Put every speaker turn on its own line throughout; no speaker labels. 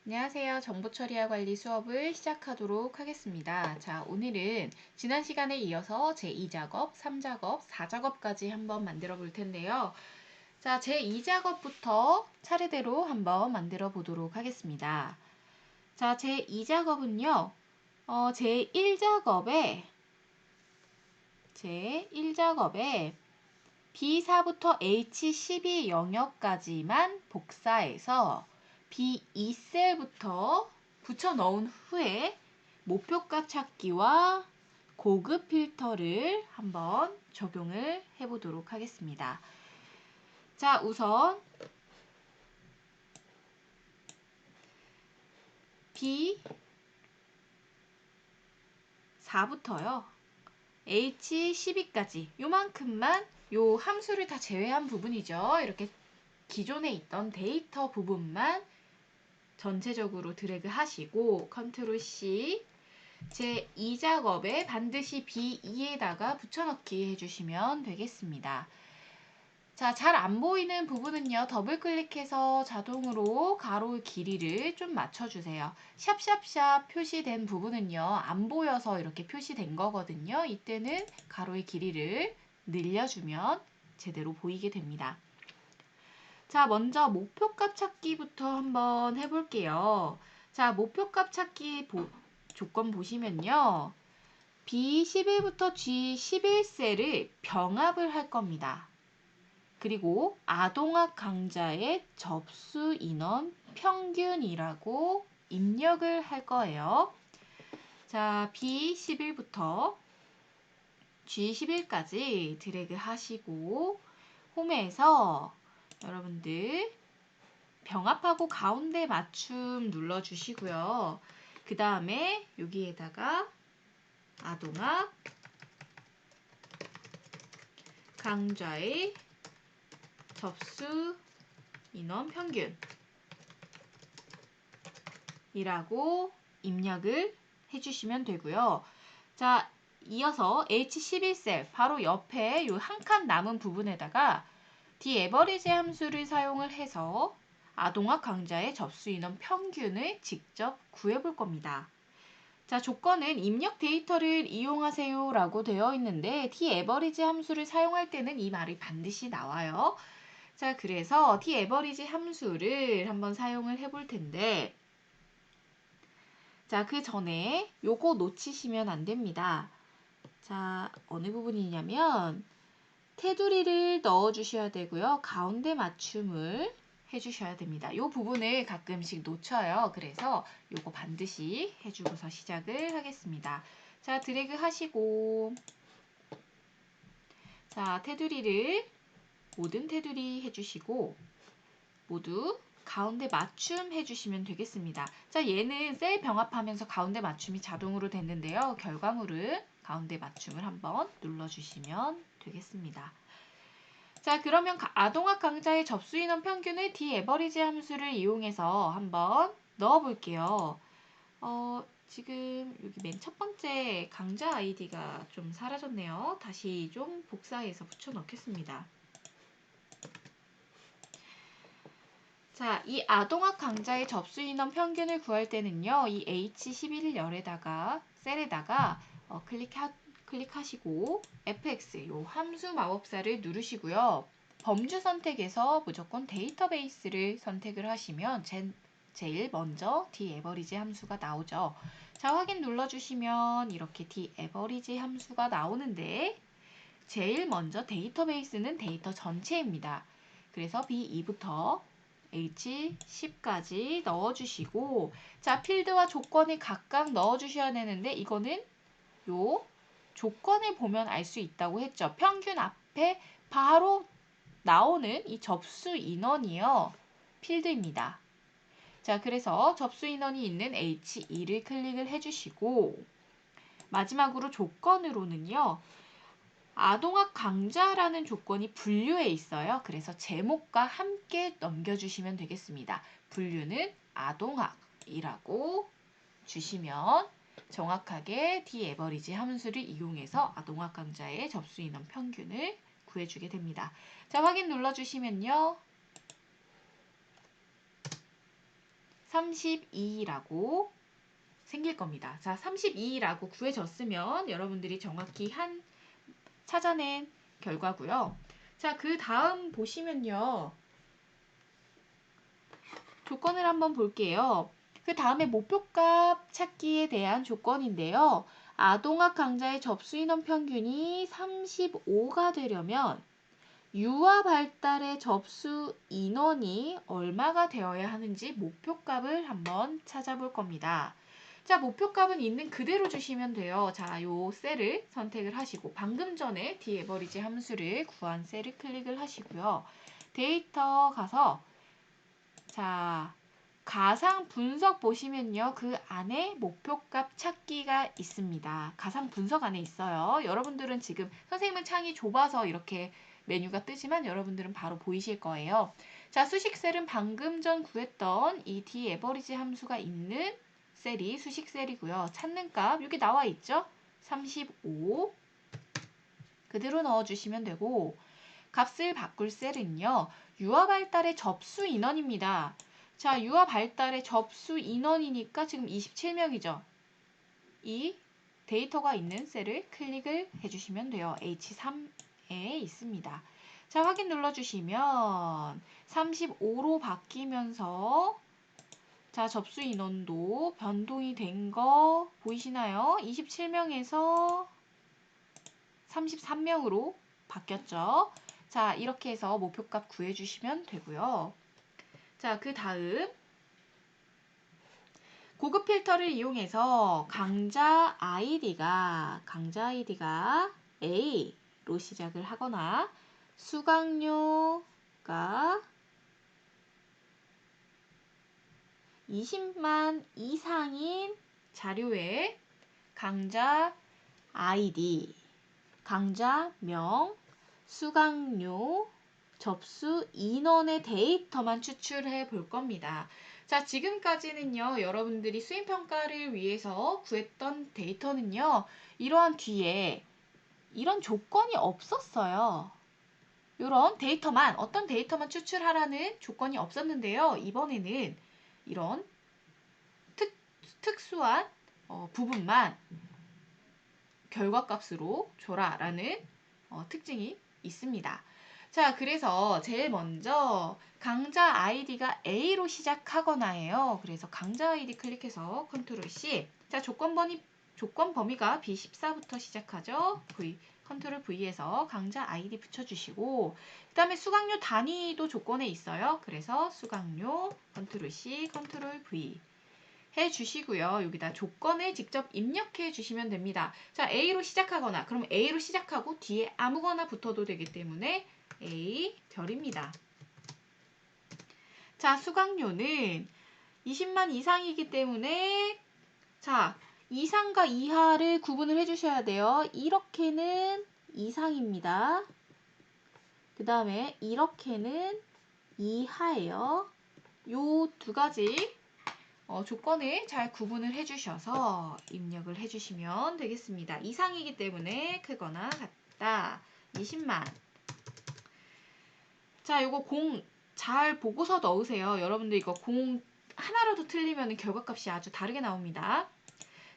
안녕하세요. 정보 처리와 관리 수업을 시작하도록 하겠습니다. 자, 오늘은 지난 시간에 이어서 제2작업, 3작업, 4작업까지 한번 만들어 볼 텐데요. 자, 제2작업부터 차례대로 한번 만들어 보도록 하겠습니다. 자, 제2작업은요, 제1작업에 B4부터 H12 영역까지만 복사해서 B2셀부터 붙여 넣은 후에 목표값 찾기와 고급 필터를 한번 적용을 해보도록 하겠습니다. 자, 우선 B4부터요. H12까지 요만큼만 요 함수를 다 제외한 부분이죠. 이렇게 기존에 있던 데이터 부분만 전체적으로 드래그 하시고 컨트롤 C 제2작업에 반드시 B2에다가 붙여넣기 해주시면 되겠습니다. 자, 잘 안 보이는 부분은요, 더블 클릭해서 자동으로 가로 길이를 좀 맞춰주세요. 샵샵샵 표시된 부분은요, 안 보여서 이렇게 표시된 거거든요. 이때는 가로의 길이를 늘려주면 제대로 보이게 됩니다. 자, 먼저 목표값 찾기부터 한번 해볼게요. 자, 목표값 찾기 조건 보시면요. B11부터 G11셀을 병합을 할 겁니다. 그리고 아동학 강좌의 접수 인원 평균이라고 입력을 할 거예요. 자, B11부터 G11까지 드래그 하시고 홈에서 여러분들 병합하고 가운데 맞춤 눌러주시고요. 그 다음에 여기에다가 아동학 강좌의 접수 인원 평균이라고 입력을 해주시면 되고요. 자, 이어서 H11셀 바로 옆에 이 한 칸 남은 부분에다가 디에버리지 함수를 사용을 해서 아동학 강좌의 접수 인원 평균을 직접 구해볼 겁니다. 자, 조건은 입력 데이터를 이용하세요 라고 되어 있는데 디에버리지 함수를 사용할 때는 이 말이 반드시 나와요. 자, 그래서 디에버리지 함수를 한번 사용을 해볼 텐데 자, 그 전에 요거 놓치시면 안 됩니다. 자, 어느 부분이냐면 테두리를 넣어주셔야 되고요. 가운데 맞춤을 해주셔야 됩니다. 이 부분을 가끔씩 놓쳐요. 그래서 요거 반드시 해주고서 시작을 하겠습니다. 자, 드래그 하시고 자, 테두리를 모든 테두리 해주시고 모두 가운데 맞춤 해주시면 되겠습니다. 자, 얘는 셀 병합하면서 가운데 맞춤이 자동으로 됐는데요. 결과물은 가운데 맞춤을 한번 눌러주시면 되겠습니다. 자, 그러면 아동학 강좌의 접수 인원 평균을 디에버리지 함수를 이용해서 한번 넣어볼게요. 지금 여기 맨 첫 번째 강좌 아이디가 좀 사라졌네요. 다시 좀 복사해서 붙여 넣겠습니다. 자, 이 아동학 강좌의 접수 인원 평균을 구할 때는요, 이 H11열에다가 셀에다가 클릭하시고 fx 요 함수 마법사를 누르시고요. 범주 선택에서 무조건 데이터베이스를 선택을 하시면 제일 먼저 디에버리지 함수가 나오죠. 자, 확인 눌러주시면 이렇게 디에버리지 함수가 나오는데 제일 먼저 데이터베이스는 데이터 전체입니다. 그래서 B2부터 H10까지 넣어주시고 자, 필드와 조건을 각각 넣어주셔야 되는데 이거는 요 조건을 보면 알 수 있다고 했죠. 평균 앞에 바로 나오는 이 접수 인원이요. 필드입니다. 자, 그래서 접수 인원이 있는 H2를 클릭을 해주시고 마지막으로 조건으로는요. 아동학 강좌라는 조건이 분류에 있어요. 그래서 제목과 함께 넘겨주시면 되겠습니다. 분류는 아동학이라고 주시면 정확하게 디에버리지 함수를 이용해서 아동학 강좌의 접수 인원 평균을 구해주게 됩니다. 자, 확인 눌러주시면요. 32라고 생길 겁니다. 자, 32라고 구해졌으면 여러분들이 정확히 찾아낸 결과고요. 자, 그 다음 보시면요. 조건을 한번 볼게요. 그 다음에 목표값 찾기에 대한 조건인데요. 아동학 강좌의 접수 인원 평균이 35가 되려면 유아 발달의 접수 인원이 얼마가 되어야 하는지 목표값을 한번 찾아볼 겁니다. 자, 목표값은 있는 그대로 주시면 돼요. 자, 요 셀을 선택을 하시고 방금 전에 dAverage 함수를 구한 셀을 클릭을 하시고요. 데이터 가서 자, 가상 분석 보시면요. 그 안에 목표값 찾기가 있습니다. 가상 분석 안에 있어요. 여러분들은 지금 선생님은 창이 좁아서 이렇게 메뉴가 뜨지만 여러분들은 바로 보이실 거예요. 자, 수식셀은 방금 전 구했던 이 dAverage 함수가 있는 셀이 수식셀이고요. 찾는 값 여기 나와 있죠? 35 그대로 넣어주시면 되고 값을 바꿀 셀은요. 유아 발달의 접수 인원입니다. 자, 유아 발달의 접수 인원이니까 지금 27명이죠. 이 데이터가 있는 셀을 클릭을 해주시면 돼요. H3에 있습니다. 자, 확인 눌러주시면 35로 바뀌면서 자, 접수 인원도 변동이 된 거 보이시나요? 27명에서 33명으로 바뀌었죠. 자, 이렇게 해서 목표값 구해주시면 되고요. 자, 그 다음 고급 필터를 이용해서 강좌 아이디가 A로 시작을 하거나 수강료가 20만 이상인 자료에 강좌 아이디, 강좌명, 수강료, 접수 인원의 데이터만 추출해 볼 겁니다. 자, 지금까지는요, 여러분들이 수행평가를 위해서 구했던 데이터는요, 이러한 뒤에 이런 조건이 없었어요. 이런 데이터만, 어떤 데이터만 추출하라는 조건이 없었는데요. 이번에는 이런 특수한 부분만 결과값으로 줘라라는 특징이 있습니다. 자, 그래서 제일 먼저 강좌 아이디가 A로 시작하거나예요. 그래서 강좌 아이디 클릭해서 컨트롤 C. 자, 조건 범위가 B14부터 시작하죠. 컨트롤 V에서 강좌 아이디 붙여주시고 그 다음에 수강료 단위도 조건에 있어요. 그래서 수강료 컨트롤 C, 컨트롤 V 해주시고요. 여기다 조건을 직접 입력해 주시면 됩니다. 자, A로 시작하거나 그럼 A로 시작하고 뒤에 아무거나 붙어도 되기 때문에 A 별입니다. 자, 수강료는 20만 이상이기 때문에 자, 이상과 이하를 구분을 해주셔야 돼요. 이렇게는 이상입니다. 그 다음에 이렇게는 이하예요. 요 두 가지 조건을 잘 구분을 해주셔서 입력을 해주시면 되겠습니다. 이상이기 때문에 크거나 같다. 20만. 자, 요거 잘 보고서 넣으세요. 여러분들 이거 하나라도 틀리면 결과값이 아주 다르게 나옵니다.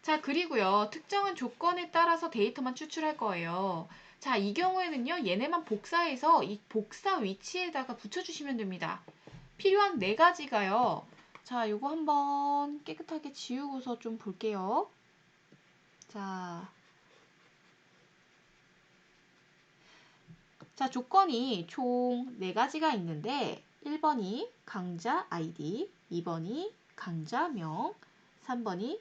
자, 그리고요. 특정한 조건에 따라서 데이터만 추출할 거예요. 자, 이 경우에는요. 얘네만 복사해서 이 복사 위치에다가 붙여주시면 됩니다. 필요한 4가지가요. 자, 요거 한번 깨끗하게 지우고서 좀 볼게요. 자, 조건이 총 4가지가 있는데 1번이 강좌 아이디, 2번이 강좌명, 3번이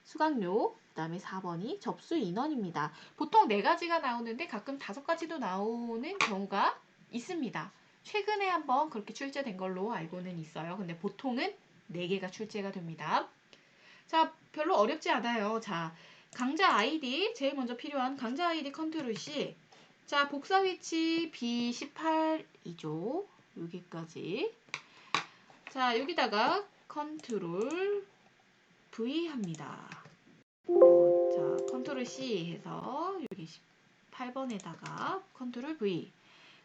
수강료, 그 다음에 4번이 접수 인원입니다. 보통 4가지가 나오는데 가끔 5가지도 나오는 경우가 있습니다. 최근에 한번 그렇게 출제된 걸로 알고는 있어요. 근데 보통은 4개가 출제가 됩니다. 자, 별로 어렵지 않아요. 자, 강좌 아이디, 제일 먼저 필요한 강좌 아이디 컨트롤 C. 자, 복사 위치 B18이죠. 여기까지. 자, 여기다가 컨트롤 V 합니다. 자, 컨트롤 C 해서 여기 18번에다가 컨트롤 V.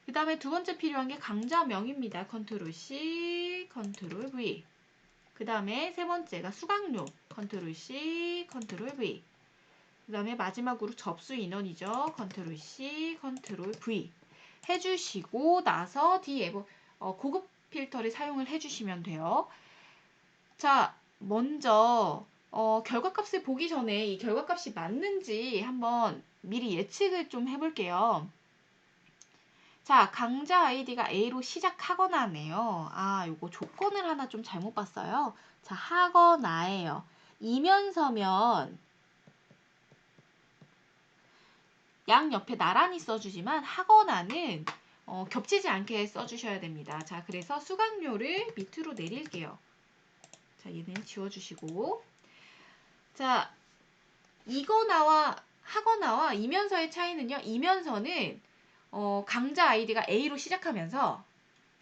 그 다음에 두 번째 필요한 게 강좌명입니다. 컨트롤 C, 컨트롤 V. 그 다음에 세 번째가 수강료. 컨트롤 C, 컨트롤 V. 그 다음에 마지막으로 접수 인원이죠. 컨트롤 C, 컨트롤 V. 해주시고 나서 고급 필터를 사용을 해주시면 돼요. 자, 먼저 결과값을 보기 전에 이 결과값이 맞는지 한번 미리 예측을 좀 해볼게요. 자, 강좌 아이디가 A로 시작하거나네요. 아, 요거 조건을 하나 좀 잘못 봤어요. 자, 하거나예요. 이면서면 양 옆에 나란히 써주지만 하거나는 겹치지 않게 써주셔야 됩니다. 자, 그래서 수강료를 밑으로 내릴게요. 자, 얘는 지워주시고. 자, 이거나와 하거나와 이면서의 차이는요. 이면서는 강좌 아이디가 A로 시작하면서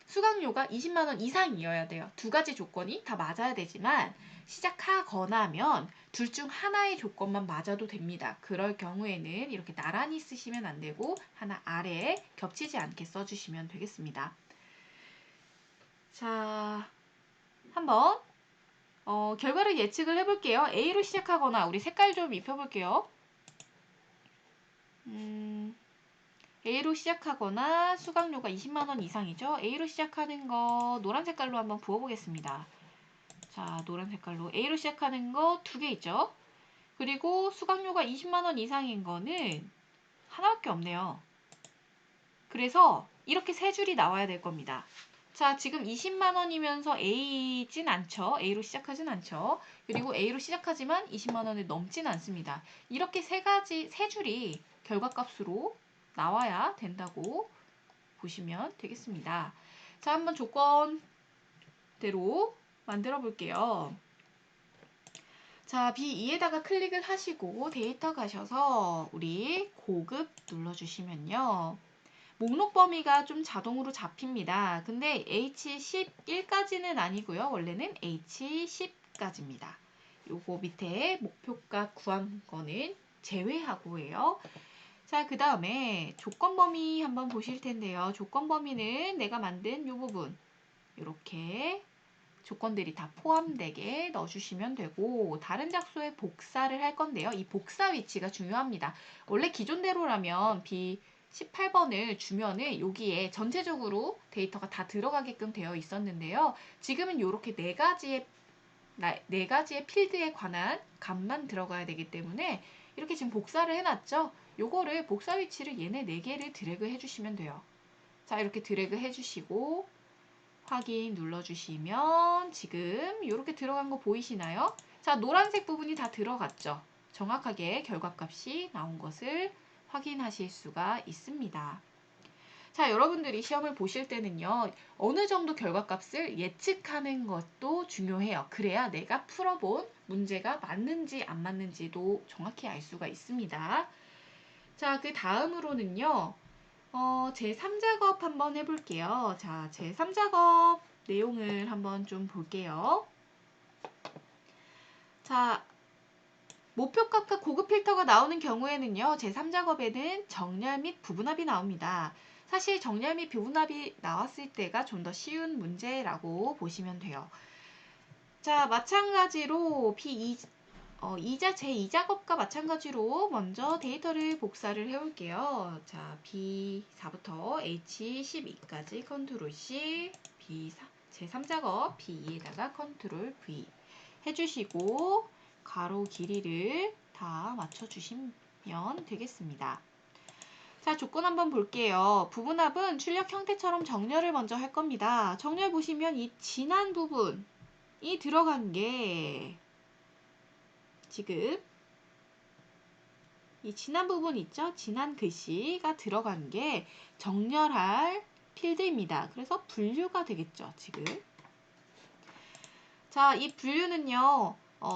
수강료가 20만 원 이상이어야 돼요. 두 가지 조건이 다 맞아야 되지만 시작하거나면 둘 중 하나의 조건만 맞아도 됩니다. 그럴 경우에는 이렇게 나란히 쓰시면 안 되고 하나 아래에 겹치지 않게 써주시면 되겠습니다. 자, 한번 결과를 예측을 해볼게요. A로 시작하거나 우리 색깔 좀 입혀볼게요. A로 시작하거나 수강료가 20만 원 이상이죠. A로 시작하는 거 노란 색깔로 한번 부어보겠습니다. 자, 노란 색깔로 A로 시작하는 거 2개 있죠. 그리고 수강료가 20만 원 이상인 거는 하나밖에 없네요. 그래서 이렇게 세 줄이 나와야 될 겁니다. 자, 지금 20만 원이면서 A진 않죠. A로 시작하진 않죠. 그리고 A로 시작하지만 20만 원을 넘진 않습니다. 이렇게 세 줄이 결과값으로 나와야 된다고 보시면 되겠습니다. 자, 한번 조건대로 만들어 볼게요. 자, B2에다가 클릭을 하시고 데이터 가셔서 우리 고급 눌러주시면요. 목록 범위가 좀 자동으로 잡힙니다. 근데 H11까지는 아니고요. 원래는 H10까지입니다. 요거 밑에 목표값 구한 거는 제외하고예요. 자, 그 다음에 조건 범위 한번 보실 텐데요. 조건 범위는 내가 만든 요 부분 이렇게 조건들이 다 포함되게 넣어주시면 되고 다른 장소에 복사를 할 건데요. 이 복사 위치가 중요합니다. 원래 기존대로라면 B18번을 주면은 여기에 전체적으로 데이터가 다 들어가게끔 되어 있었는데요. 지금은 이렇게 네 가지의 필드에 관한 값만 들어가야 되기 때문에 이렇게 지금 복사를 해놨죠. 요거를 복사 위치를 얘네 4개를 드래그 해주시면 돼요. 자, 이렇게 드래그 해주시고 확인 눌러주시면 지금 이렇게 들어간 거 보이시나요? 자, 노란색 부분이 다 들어갔죠. 정확하게 결과값이 나온 것을 확인하실 수가 있습니다. 자, 여러분들이 시험을 보실 때는요. 어느 정도 결과값을 예측하는 것도 중요해요. 그래야 내가 풀어본 문제가 맞는지 안 맞는지도 정확히 알 수가 있습니다. 자, 그 다음으로는요. 제3작업 한번 해볼게요. 자, 제3작업 내용을 한번 좀 볼게요. 자, 목표값과 고급 필터가 나오는 경우에는요. 제3작업에는 정렬 및 부분합이 나옵니다. 사실 정렬 및 부분합이 나왔을 때가 좀 더 쉬운 문제라고 보시면 돼요. 자, 마찬가지로 제2작업과 마찬가지로 먼저 데이터를 복사를 해올게요. 자, B4부터 H12까지 컨트롤 C, 제3작업 B2에다가 컨트롤 V 해주시고 가로 길이를 다 맞춰주시면 되겠습니다. 자, 조건 한번 볼게요. 부분합은 출력 형태처럼 정렬을 먼저 할 겁니다. 정렬 보시면 이 진한 부분이 들어간 게 지금 이 진한 부분 있죠? 진한 글씨가 들어간 게 정렬할 필드입니다. 그래서 분류가 되겠죠, 지금. 자, 이 분류는요,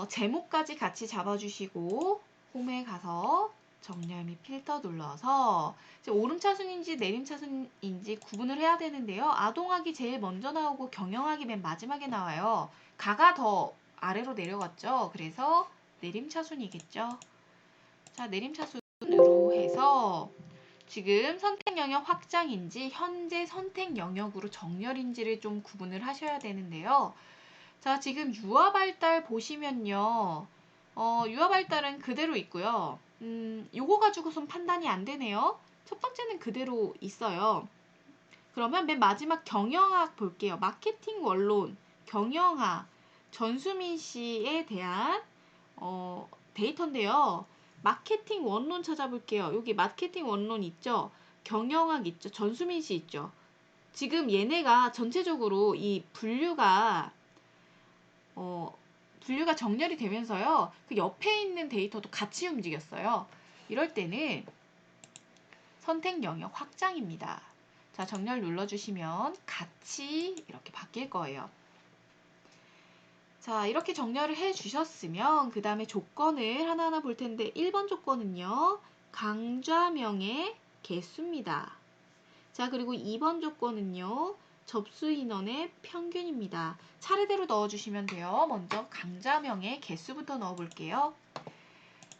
제목까지 같이 잡아주시고 홈에 가서 정렬 및 필터 눌러서 이제 오름차순인지 내림차순인지 구분을 해야 되는데요. 아동학이 제일 먼저 나오고 경영학이 맨 마지막에 나와요. 가가 더 아래로 내려갔죠. 그래서 내림차순이겠죠. 자, 내림차순으로 해서 지금 선택 영역 확장인지 현재 선택 영역으로 정렬인지를 좀 구분을 하셔야 되는데요. 자, 지금 유아 발달 보시면요. 유아 발달은 그대로 있고요. 요거 가지고선 판단이 안 되네요. 첫 번째는 그대로 있어요. 그러면 맨 마지막 경영학 볼게요. 마케팅 원론, 경영학, 전수민 씨에 대한 데이터인데요. 마케팅 원론 찾아볼게요. 여기 마케팅 원론 있죠? 경영학 있죠? 전수민 씨 있죠? 지금 얘네가 전체적으로 이 분류가 정렬이 되면서요. 그 옆에 있는 데이터도 같이 움직였어요. 이럴 때는 선택 영역 확장입니다. 자, 정렬 눌러주시면 같이 이렇게 바뀔 거예요. 자, 이렇게 정렬을 해주셨으면 그 다음에 조건을 하나하나 볼 텐데 1번 조건은요. 강좌명의 개수입니다. 자, 그리고 2번 조건은요. 접수 인원의 평균입니다. 차례대로 넣어주시면 돼요. 먼저 강좌명의 개수부터 넣어볼게요.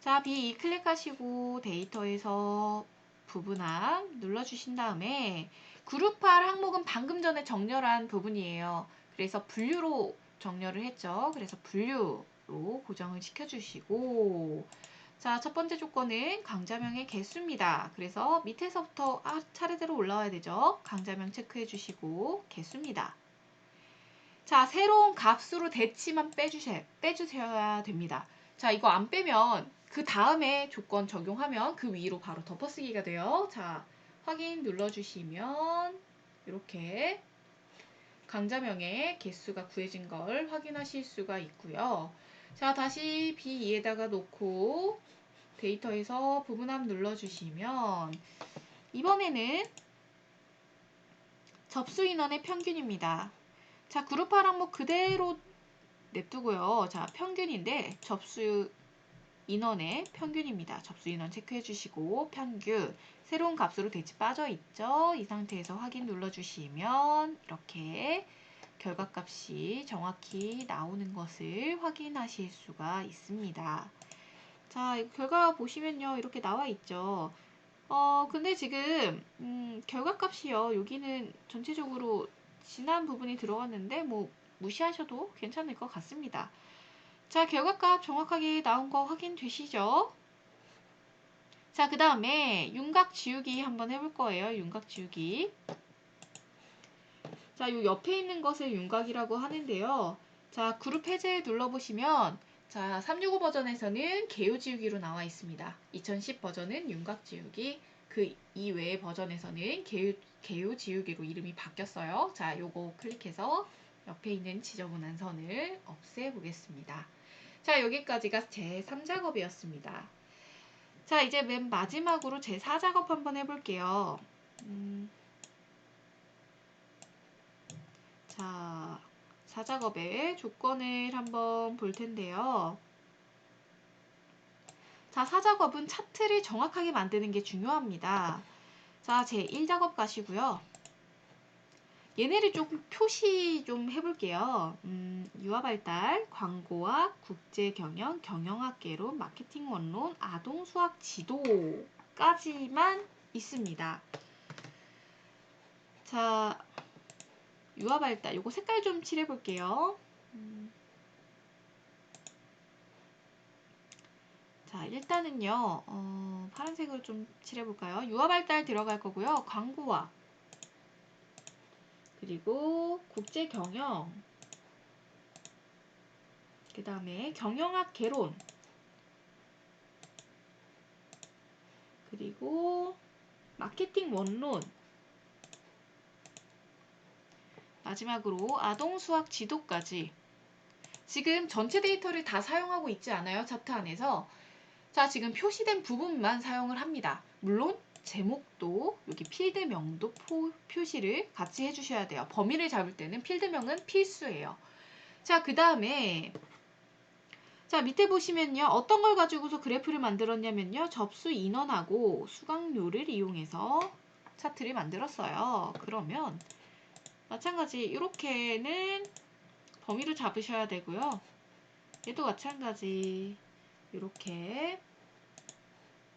자, B2 클릭하시고 데이터에서 부분함 눌러주신 다음에 그룹할 항목은 방금 전에 정렬한 부분이에요. 그래서 분류로 정렬을 했죠. 그래서 분류로 고정을 시켜주시고 자, 첫 번째 조건은 강좌명의 개수입니다. 그래서 밑에서부터 차례대로 올라와야 되죠. 강좌명 체크해 주시고 개수입니다. 자, 새로운 값으로 대치만 빼주셔야 됩니다. 자, 이거 안 빼면 그 다음에 조건 적용하면 그 위로 바로 덮어쓰기가 돼요. 자, 확인 눌러주시면 이렇게 강좌명의 개수가 구해진 걸 확인하실 수가 있고요. 자, 다시 B2에다가 놓고 데이터에서 부분함 눌러주시면 이번에는 접수 인원의 평균입니다. 자, 그룹할 항목 그대로 냅두고요. 자, 평균인데 접수 인원의 평균입니다. 접수 인원 체크해 주시고 평균 새로운 값으로 대치 빠져 있죠. 이 상태에서 확인 눌러주시면 이렇게 결과값이 정확히 나오는 것을 확인하실 수가 있습니다. 자, 결과 보시면요. 이렇게 나와 있죠. 근데 지금 결과값이요. 여기는 전체적으로 지난 부분이 들어갔는데 뭐 무시하셔도 괜찮을 것 같습니다. 자, 결과값 정확하게 나온 거 확인되시죠? 자, 그 다음에 윤곽 지우기 한번 해볼 거예요. 윤곽 지우기. 자, 요 옆에 있는 것을 윤곽이라고 하는데요. 자, 그룹 해제 눌러보시면 자, 365 버전에서는 개요 지우기로 나와 있습니다. 2010 버전은 윤곽 지우기, 그 이외의 버전에서는 개요 지우기로 이름이 바뀌었어요. 자, 요거 클릭해서 옆에 있는 지저분한 선을 없애보겠습니다. 자, 여기까지가 제 3작업이었습니다. 자, 이제 맨 마지막으로 제 4작업 한번 해볼게요. 자, 4작업의 조건을 한번 볼 텐데요. 자, 4작업은 차트를 정확하게 만드는 게 중요합니다. 자, 제 1작업 가시고요. 얘네를 조금 표시 좀 해볼게요. 유아발달, 광고학, 국제경영, 경영학개론, 마케팅 원론, 아동수학 지도까지만 있습니다. 자, 유아발달, 요거 색깔 좀 칠해볼게요. 자, 일단은요, 파란색으로 좀 칠해볼까요? 유아발달 들어갈 거고요. 광고학, 그리고 국제경영, 그 다음에 경영학 개론, 그리고 마케팅 원론, 마지막으로 아동수학 지도까지. 지금 전체 데이터를 다 사용하고 있지 않아요? 차트 안에서. 자, 지금 표시된 부분만 사용을 합니다. 물론 제목도 여기 필드명도 표시를 같이 해주셔야 돼요. 범위를 잡을 때는 필드명은 필수예요. 자, 그 다음에 자, 밑에 보시면요. 어떤 걸 가지고서 그래프를 만들었냐면요. 접수 인원하고 수강료를 이용해서 차트를 만들었어요. 그러면 마찬가지 이렇게는 범위를 잡으셔야 되고요. 얘도 마찬가지 이렇게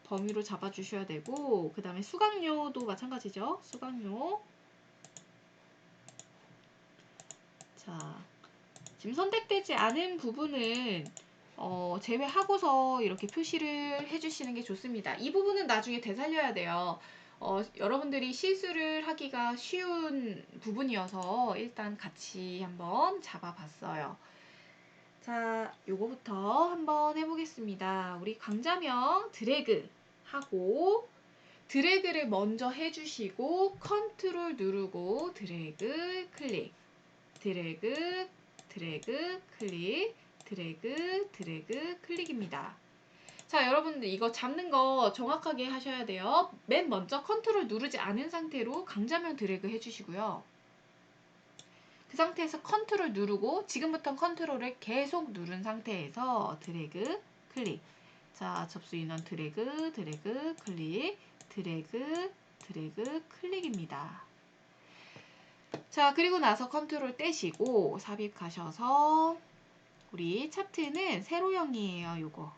범위로 잡아주셔야 되고 그 다음에 수강료도 마찬가지죠. 수강료. 자, 지금 선택되지 않은 부분은 제외하고서 이렇게 표시를 해주시는 게 좋습니다. 이 부분은 나중에 되살려야 돼요. 여러분들이 실수를 하기가 쉬운 부분이어서 일단 같이 한번 잡아봤어요. 자, 요거부터 한번 해보겠습니다. 우리 강좌명 드래그 하고 드래그를 먼저 해주시고 컨트롤 누르고 드래그 클릭 드래그 드래그 클릭 드래그 드래그 클릭입니다. 자, 여러분들 이거 잡는 거 정확하게 하셔야 돼요. 맨 먼저 컨트롤 누르지 않은 상태로 강좌명 드래그 해주시고요. 그 상태에서 컨트롤 누르고 지금부터는 컨트롤을 계속 누른 상태에서 드래그 클릭. 자, 접수 인원 드래그 드래그 클릭 드래그 드래그 클릭입니다. 자, 그리고 나서 컨트롤 떼시고 삽입하셔서 우리 차트는 세로형이에요. 요거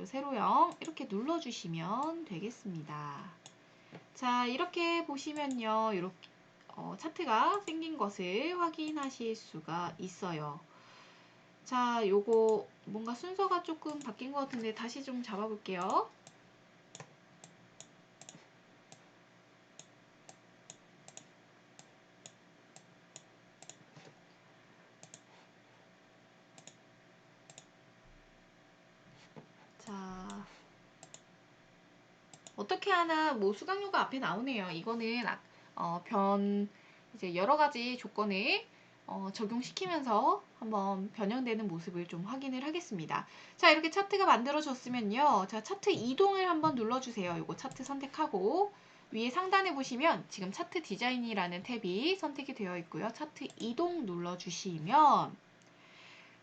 세로형 이렇게 눌러주시면 되겠습니다. 자, 이렇게 보시면요, 이렇게 차트가 생긴 것을 확인하실 수가 있어요. 자, 요거 뭔가 순서가 조금 바뀐 것 같은데 다시 좀 잡아볼게요. 자, 어떻게 하나 뭐 수강료가 앞에 나오네요. 이거는 이제 여러 가지 조건을 적용시키면서 한번 변형되는 모습을 좀 확인을 하겠습니다. 자, 이렇게 차트가 만들어졌으면요. 자, 차트 이동을 한번 눌러주세요. 이거 차트 선택하고 위에 상단에 보시면 지금 차트 디자인이라는 탭이 선택이 되어 있고요. 차트 이동 눌러주시면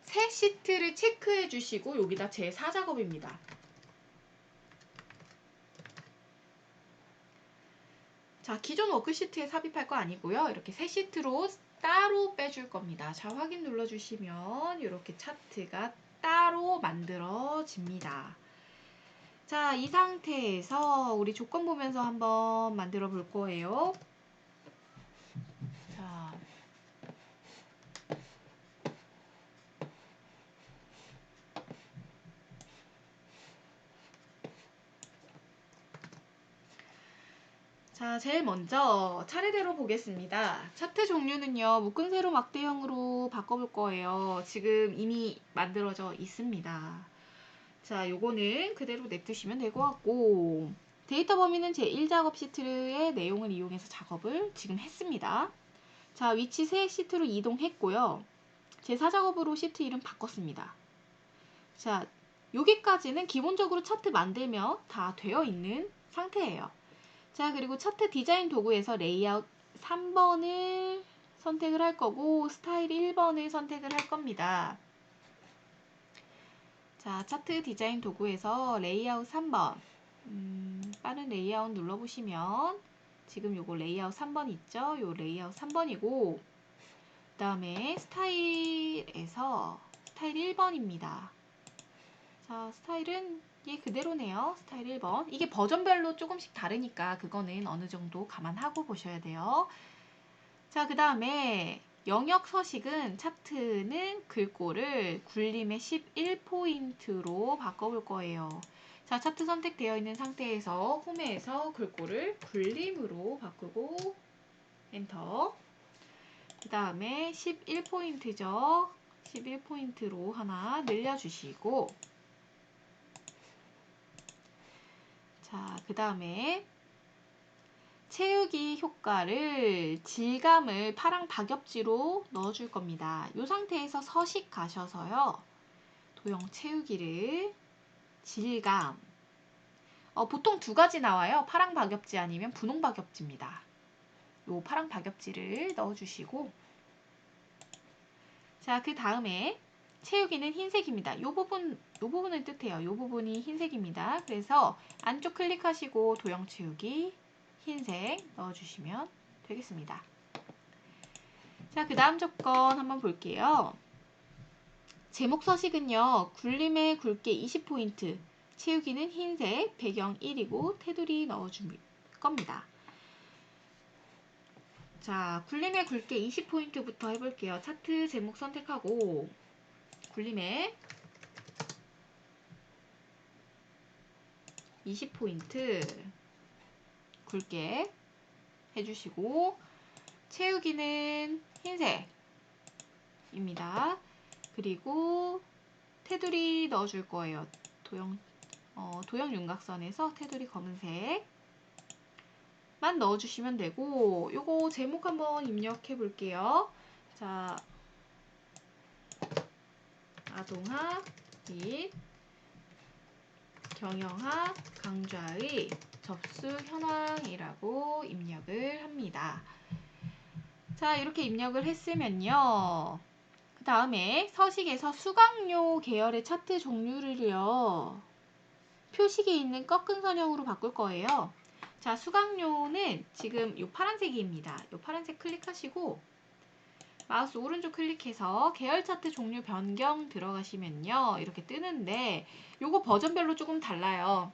새 시트를 체크해 주시고 여기다 제4작업입니다. 자, 기존 워크시트에 삽입할 거 아니고요. 이렇게 새 시트로 따로 빼줄 겁니다. 자, 확인 눌러주시면 이렇게 차트가 따로 만들어집니다. 자, 이 상태에서 우리 조건 보면서 한번 만들어 볼 거예요. 자, 제일 먼저 차례대로 보겠습니다. 차트 종류는요, 묶은 세로 막대형으로 바꿔볼 거예요. 지금 이미 만들어져 있습니다. 자, 요거는 그대로 냅두시면 될 것 같고, 데이터 범위는 제1작업 시트의 내용을 이용해서 작업을 지금 했습니다. 자, 위치 새 시트로 이동했고요. 제4작업으로 시트 이름 바꿨습니다. 자, 여기까지는 기본적으로 차트 만들면 다 되어 있는 상태예요. 자, 그리고 차트 디자인 도구에서 레이아웃 3번을 선택을 할 거고 스타일 1번을 선택을 할 겁니다. 자, 차트 디자인 도구에서 레이아웃 3번 빠른 레이아웃 눌러보시면 지금 요거 레이아웃 3번 있죠? 요 레이아웃 3번이고 그 다음에 스타일에서 스타일 1번입니다. 자, 스타일은 얘 그대로네요. 스타일 1번. 이게 버전별로 조금씩 다르니까 그거는 어느 정도 감안하고 보셔야 돼요. 자, 그 다음에 영역 서식은 차트는 글꼴을 굴림의 11포인트로 바꿔볼 거예요. 자, 차트 선택되어 있는 상태에서 홈에서 글꼴을 굴림으로 바꾸고 엔터. 그 다음에 11포인트죠. 11포인트로 하나 늘려주시고 자, 그 다음에 채우기 효과를 질감을 파랑 박엽지로 넣어줄 겁니다. 이 상태에서 서식 가셔서요. 도형 채우기를 질감 보통 두 가지 나와요. 파랑 박엽지 아니면 분홍 박엽지입니다. 요 파랑 박엽지를 넣어주시고 자, 그 다음에 채우기는 흰색입니다. 요 부분을 뜻해요. 요 부분이 흰색입니다. 그래서 안쪽 클릭하시고 도형 채우기 흰색 넣어주시면 되겠습니다. 자, 그 다음 조건 한번 볼게요. 제목 서식은요. 굴림의 굵게 20포인트, 채우기는 흰색, 배경 1이고 테두리 넣어줄 겁니다. 자, 굴림의 굵게 20포인트부터 해볼게요. 차트 제목 선택하고 굴림의 20포인트 굵게 해주시고 채우기는 흰색입니다. 그리고 테두리 넣어줄 거예요. 도형 윤곽선에서 테두리 검은색만 넣어주시면 되고, 요거 제목 한번 입력해 볼게요. 자, 아동학 및 경영학 강좌의 접수 현황이라고 입력을 합니다. 자, 이렇게 입력을 했으면요. 그 다음에 서식에서 수강료 계열의 차트 종류를요. 표식에 있는 꺾은 선형으로 바꿀 거예요. 자, 수강료는 지금 이 파란색입니다. 이 파란색 클릭하시고 마우스 오른쪽 클릭해서 계열 차트 종류 변경 들어가시면요. 이렇게 뜨는데 요거 버전별로 조금 달라요.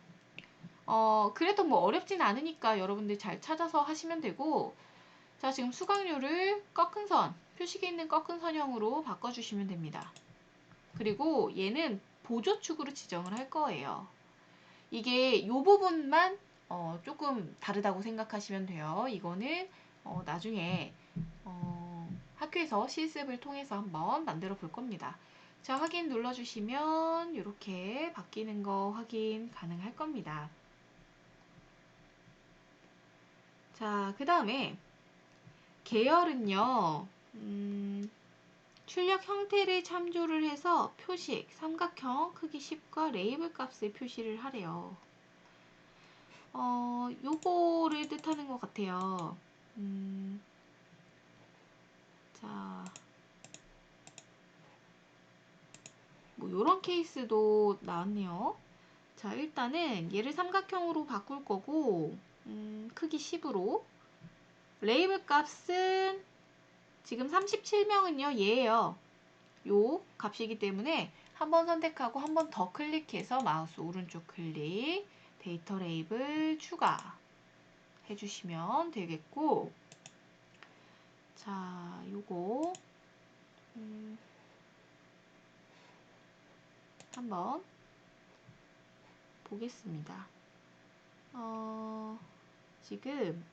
그래도 뭐 어렵진 않으니까 여러분들 잘 찾아서 하시면 되고, 자, 지금 수강료를 꺾은 선, 표식에 있는 꺾은 선형으로 바꿔주시면 됩니다. 그리고 얘는 보조축으로 지정을 할 거예요. 이게 이 부분만 조금 다르다고 생각하시면 돼요. 이거는 나중에 학교에서 실습을 통해서 한번 만들어 볼 겁니다. 자, 확인 눌러주시면 이렇게 바뀌는 거 확인 가능할 겁니다. 자, 그 다음에 계열은요. 출력 형태를 참조를 해서 표식, 삼각형, 크기 10과 레이블 값을 표시를 하래요. 요거를 뜻하는 것 같아요. 자, 뭐 요런 케이스도 나왔네요. 자, 일단은 얘를 삼각형으로 바꿀 거고, 크기 10으로. 레이블 값은 지금 37명은요, 얘예요. 요 값이기 때문에 한 번 선택하고 한 번 더 클릭해서 마우스 오른쪽 클릭, 데이터 레이블 추가 해주시면 되겠고, 자, 요거 한번 보겠습니다. 지금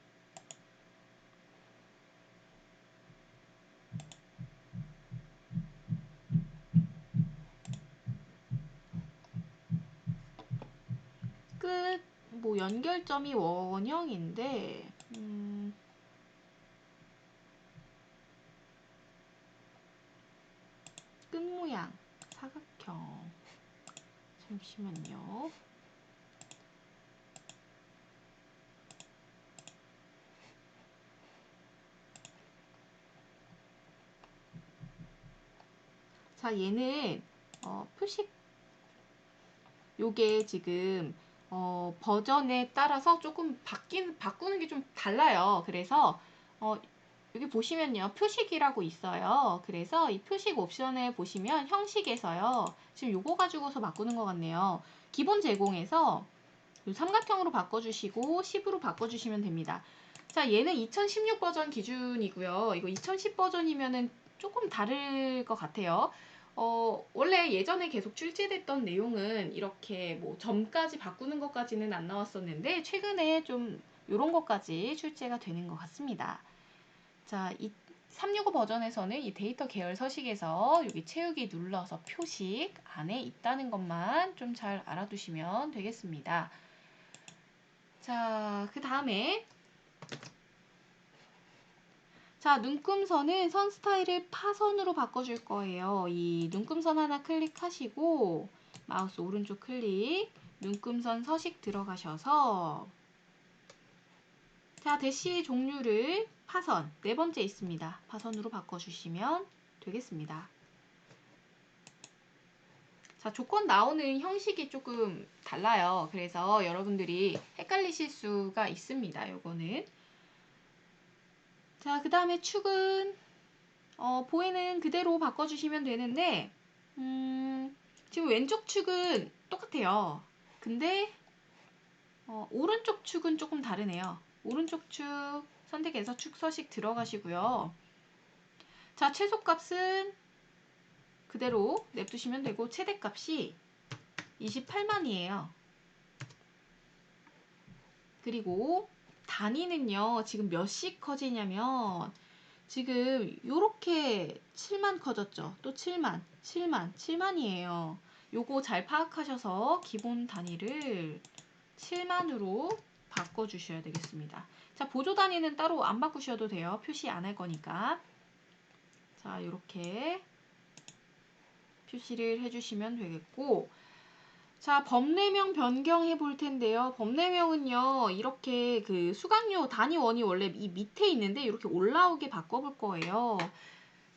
끝 뭐 연결점이 원형인데 끝 모양 사각형. 잠시만요. 자, 얘는 표식 요게 지금 버전에 따라서 조금 바꾸는 게 좀 달라요. 그래서 여기 보시면요, 표식이라고 있어요. 그래서 이 표식 옵션을 보시면 형식에서요, 지금 요거 가지고서 바꾸는 것 같네요. 기본 제공에서 삼각형으로 바꿔주시고 10으로 바꿔주시면 됩니다. 자, 얘는 2016 버전 기준이고요. 이거 2010 버전이면은 조금 다를 것 같아요. 원래 예전에 계속 출제됐던 내용은 이렇게 뭐 점까지 바꾸는 것까지는 안 나왔었는데 최근에 좀 이런 것까지 출제가 되는 것 같습니다. 자, 이 365 버전에서는 이 데이터 계열 서식에서 여기 채우기 눌러서 표식 안에 있다는 것만 좀 잘 알아두시면 되겠습니다. 자, 그 다음에 자, 눈금선은 선 스타일을 파선으로 바꿔줄 거예요. 이 눈금선 하나 클릭하시고 마우스 오른쪽 클릭, 눈금선 서식 들어가셔서 자, 대시 종류를 파선, 네 번째 있습니다. 파선으로 바꿔주시면 되겠습니다. 자, 조건 나오는 형식이 조금 달라요. 그래서 여러분들이 헷갈리실 수가 있습니다. 요거는. 자, 그 다음에 축은 보이는 그대로 바꿔주시면 되는데 지금 왼쪽 축은 똑같아요. 근데 오른쪽 축은 조금 다르네요. 오른쪽 축 선택해서 축서식 들어가시고요. 자, 최소값은 그대로 냅두시면 되고 최대값이 28만이에요. 그리고 단위는요. 지금 몇씩 커지냐면 지금 요렇게 7만 커졌죠. 또 7만이에요. 요거 잘 파악하셔서 기본 단위를 7만으로 바꿔주셔야 되겠습니다. 자, 보조 단위는 따로 안 바꾸셔도 돼요. 표시 안 할 거니까. 자, 요렇게 표시를 해주시면 되겠고, 자, 법례명 변경해 볼 텐데요. 법례명은요, 이렇게 그 수강료 단위원이 원래 이 밑에 있는데 이렇게 올라오게 바꿔볼 거예요.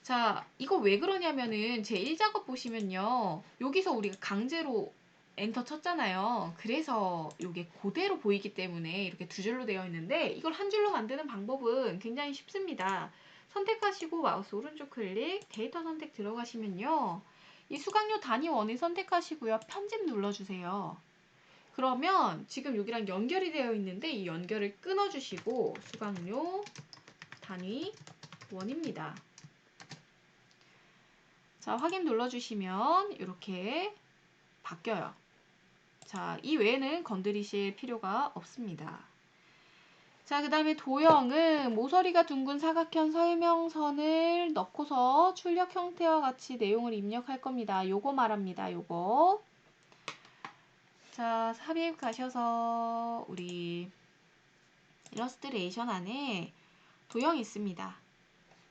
자, 이거 왜 그러냐면은 제 1작업 보시면요. 여기서 우리가 강제로 엔터 쳤잖아요. 그래서 이게 그대로 보이기 때문에 이렇게 두 줄로 되어 있는데 이걸 한 줄로 만드는 방법은 굉장히 쉽습니다. 선택하시고 마우스 오른쪽 클릭, 데이터 선택 들어가시면요. 이 수강료 단위원을 선택하시고요. 편집 눌러주세요. 그러면 지금 여기랑 연결이 되어 있는데 이 연결을 끊어주시고 수강료 단위원입니다. 자, 확인 눌러주시면 이렇게 바뀌어요. 자, 이 외에는 건드리실 필요가 없습니다. 자, 그 다음에 도형은 모서리가 둥근 사각형 설명선을 넣고서 출력 형태와 같이 내용을 입력할 겁니다. 요거 말합니다. 요거. 자, 삽입 가셔서 우리 일러스트레이션 안에 도형이 있습니다.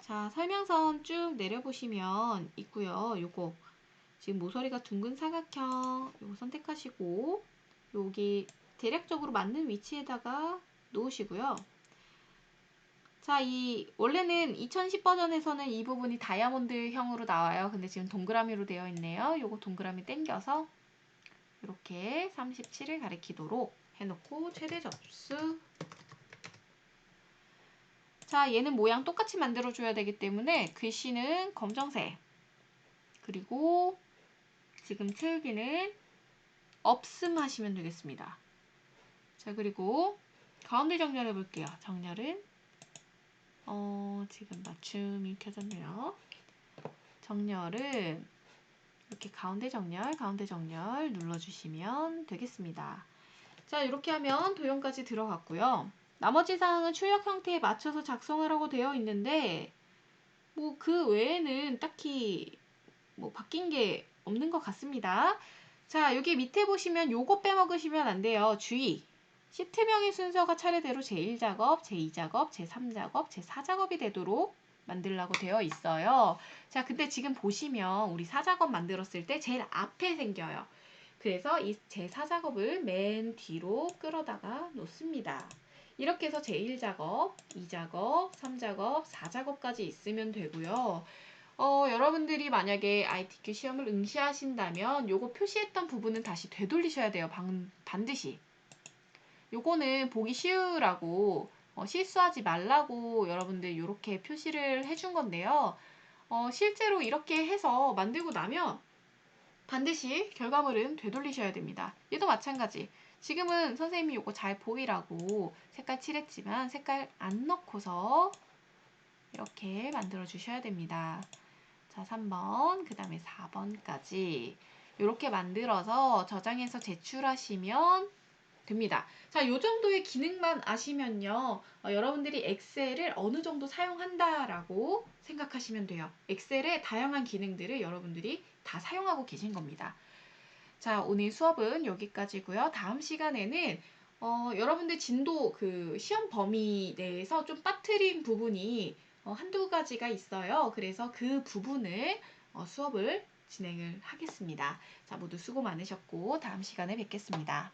자, 설명선 쭉 내려보시면 있고요. 요거 지금 모서리가 둥근 사각형 요거 선택하시고 여기 대략적으로 맞는 위치에다가 놓으시고요. 자, 이 원래는 2010 버전에서는 이 부분이 다이아몬드형으로 나와요. 근데 지금 동그라미로 되어 있네요. 요거 동그라미 당겨서 이렇게 37을 가리키도록 해놓고 최대 접수. 자, 얘는 모양 똑같이 만들어줘야 되기 때문에 글씨는 검정색, 그리고 지금 채우기는 없음 하시면 되겠습니다. 자, 그리고 가운데 정렬해 볼게요. 정렬은 지금 맞춤이 켜졌네요. 정렬은 이렇게 가운데 정렬 눌러주시면 되겠습니다. 자, 이렇게 하면 도형까지 들어갔고요. 나머지 사항은 출력 형태에 맞춰서 작성하라고 되어 있는데 뭐 그 외에는 딱히 뭐 바뀐 게 없는 것 같습니다. 자, 여기 밑에 보시면 요거 빼먹으시면 안 돼요. 주의! 시트명의 순서가 차례대로 제1작업, 제2작업, 제3작업, 제4작업이 되도록 만들라고 되어 있어요. 자, 근데 지금 보시면 우리 4작업 만들었을 때 제일 앞에 생겨요. 그래서 이 제4작업을 맨 뒤로 끌어다가 놓습니다. 이렇게 해서 제1작업, 2작업, 3작업, 4작업까지 있으면 되고요. 여러분들이 만약에 ITQ 시험을 응시하신다면 요거 표시했던 부분은 다시 되돌리셔야 돼요. 반드시. 요거는 보기 쉬우라고 실수하지 말라고 여러분들 이렇게 표시를 해준 건데요. 실제로 이렇게 해서 만들고 나면 반드시 결과물은 되돌리셔야 됩니다. 얘도 마찬가지. 지금은 선생님이 요거 잘 보이라고 색깔 칠했지만 색깔 안 넣고서 이렇게 만들어 주셔야 됩니다. 자, 3번, 그 다음에 4번까지 이렇게 만들어서 저장해서 제출하시면 됩니다. 자, 요 정도의 기능만 아시면요. 여러분들이 엑셀을 어느 정도 사용한다라고 생각하시면 돼요. 엑셀의 다양한 기능들을 여러분들이 다 사용하고 계신 겁니다. 자, 오늘 수업은 여기까지고요. 다음 시간에는 여러분들 진도 그 시험 범위 내에서 좀 빠뜨린 부분이 한두 가지가 있어요. 그래서 그 부분을 수업을 진행을 하겠습니다. 자, 모두 수고 많으셨고 다음 시간에 뵙겠습니다.